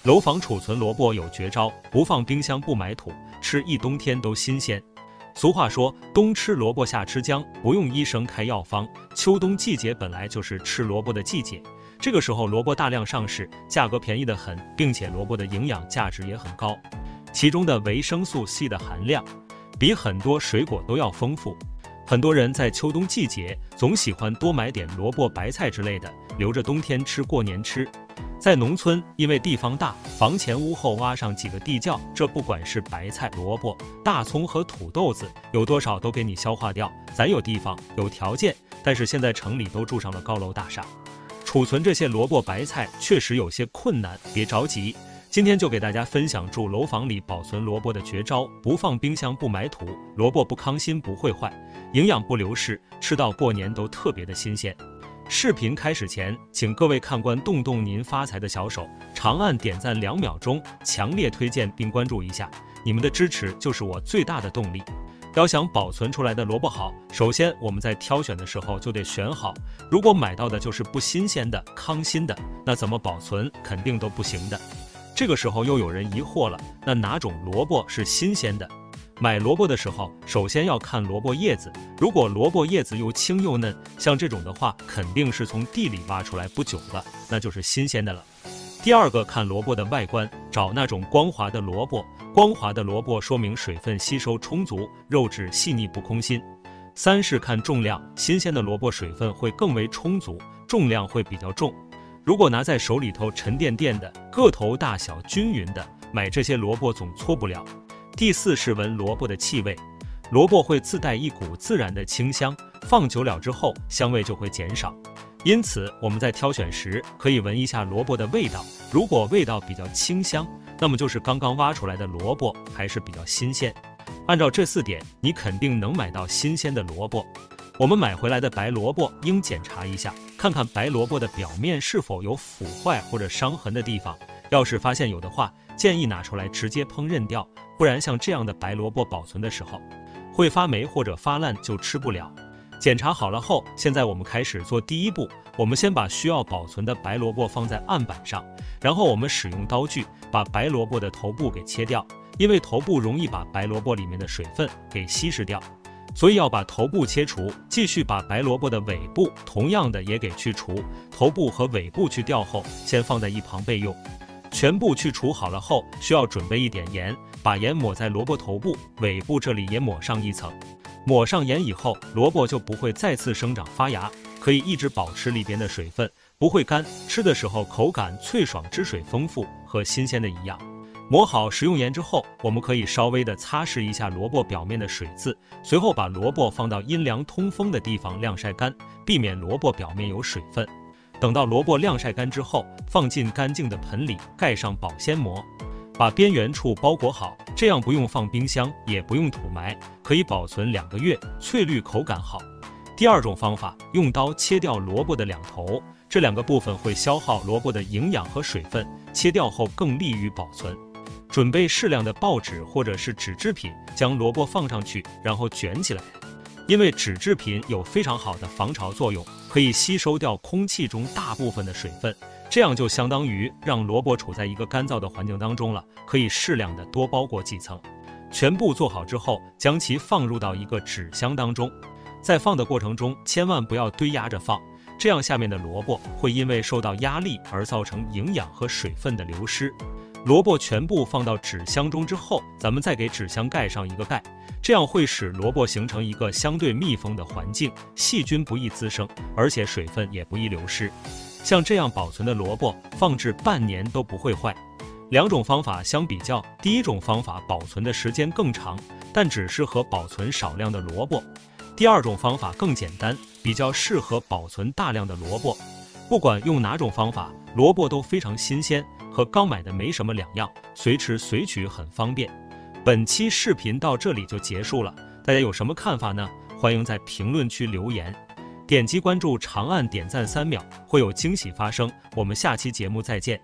楼房储存萝卜有绝招，不放冰箱不埋土，吃一冬天都新鲜。俗话说，冬吃萝卜夏吃姜，不用医生开药方。秋冬季节本来就是吃萝卜的季节，这个时候萝卜大量上市，价格便宜得很，并且萝卜的营养价值也很高，其中的维生素 C 的含量比很多水果都要丰富。很多人在秋冬季节总喜欢多买点萝卜、白菜之类的，留着冬天吃，过年吃。在农村，因为地方大，房前屋后挖上几个地窖，这不管是白菜、萝卜、大葱和土豆子，有多少都给你消化掉。咱有地方有条件，但是现在城里都住上了高楼大厦，储存这些萝卜白菜确实有些困难，别着急。今天就给大家分享住楼房里保存萝卜的绝招，不放冰箱不埋土，萝卜不糠心不会坏，营养不流失，吃到过年都特别的新鲜。视频开始前，请各位看官动动您发财的小手，长按点赞2秒钟，强烈推荐并关注一下，你们的支持就是我最大的动力。要想保存出来的萝卜好，首先我们在挑选的时候就得选好，如果买到的就是不新鲜的、糠心的，那怎么保存肯定都不行的。这个时候又有人疑惑了，那哪种萝卜是新鲜的？买萝卜的时候，首先要看萝卜叶子，如果萝卜叶子又青又嫩，像这种的话，肯定是从地里挖出来不久了，那就是新鲜的了。第二个，看萝卜的外观，找那种光滑的萝卜，光滑的萝卜说明水分吸收充足，肉质细腻不空心。3是看重量，新鲜的萝卜水分会更为充足，重量会比较重。如果拿在手里头沉甸甸的，个头大小均匀的，买这些萝卜总错不了。第4是闻萝卜的气味，萝卜会自带一股自然的清香，放久了之后香味就会减少，因此我们在挑选时可以闻一下萝卜的味道，如果味道比较清香，那么就是刚刚挖出来的萝卜还是比较新鲜。按照这4点，你肯定能买到新鲜的萝卜。我们买回来的白萝卜应检查一下，看看白萝卜的表面是否有腐坏或者伤痕的地方，要是发现有的话，建议拿出来直接烹饪掉，不然像这样的白萝卜保存的时候会发霉或者发烂，就吃不了。检查好了后，现在我们开始做第一步，我们先把需要保存的白萝卜放在案板上，然后我们使用刀具把白萝卜的头部给切掉，因为头部容易把白萝卜里面的水分给稀释掉，所以要把头部切除，继续把白萝卜的尾部同样的也给去除，头部和尾部去掉后，先放在一旁备用。全部去除好了后，需要准备一点盐，把盐抹在萝卜头部、尾部这里也抹上一层。抹上盐以后，萝卜就不会再次生长发芽，可以一直保持里边的水分，不会干，吃的时候口感脆爽，汁水丰富，和新鲜的一样。抹好食用盐之后，我们可以稍微的擦拭一下萝卜表面的水渍，随后把萝卜放到阴凉通风的地方晾晒干，避免萝卜表面有水分。等到萝卜晾晒干之后，放进干净的盆里，盖上保鲜膜，把边缘处包裹好，这样不用放冰箱，也不用土埋，可以保存2个月，翠绿口感好。第2种方法，用刀切掉萝卜的2头，这2个部分会消耗萝卜的营养和水分，切掉后更利于保存。准备适量的报纸或者是纸制品，将萝卜放上去，然后卷起来。因为纸制品有非常好的防潮作用，可以吸收掉空气中大部分的水分，这样就相当于让萝卜处在一个干燥的环境当中了，可以适量的多包裹几层。全部做好之后，将其放入到一个纸箱当中，在放的过程中千万不要堆压着放，这样下面的萝卜会因为受到压力而造成营养和水分的流失。萝卜全部放到纸箱中之后，咱们再给纸箱盖上一个盖，这样会使萝卜形成一个相对密封的环境，细菌不易滋生，而且水分也不易流失。像这样保存的萝卜，放置半年都不会坏。2种方法相比较，第1种方法保存的时间更长，但只适合保存少量的萝卜。第2种方法更简单，比较适合保存大量的萝卜。不管用哪种方法，萝卜都非常新鲜，和刚买的没什么两样，随吃随取很方便。本期视频到这里就结束了，大家有什么看法呢？欢迎在评论区留言，点击关注，长按点赞3秒，会有惊喜发生。我们下期节目再见。